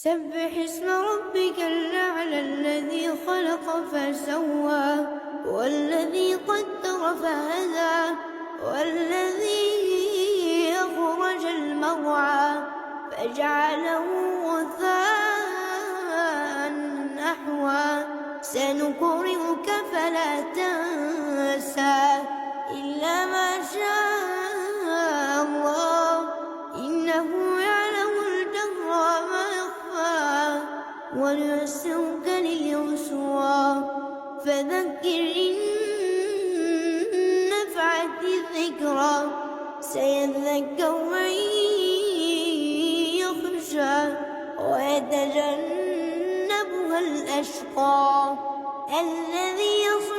سبح اسم ربك الأعلى الذي خلق فسوى والذي قدر فهدى والذي أخرج المرعى فجعله غثاء نحوا سنقرئك فلا تنسى إلا ما شاء الله إنه يعلم الجهر وما يخفى ونيسرك لليسرى فذكر إن نفعت الذكرى سيذكر من يخشى ويتجنبها الأشقى الذي يصلى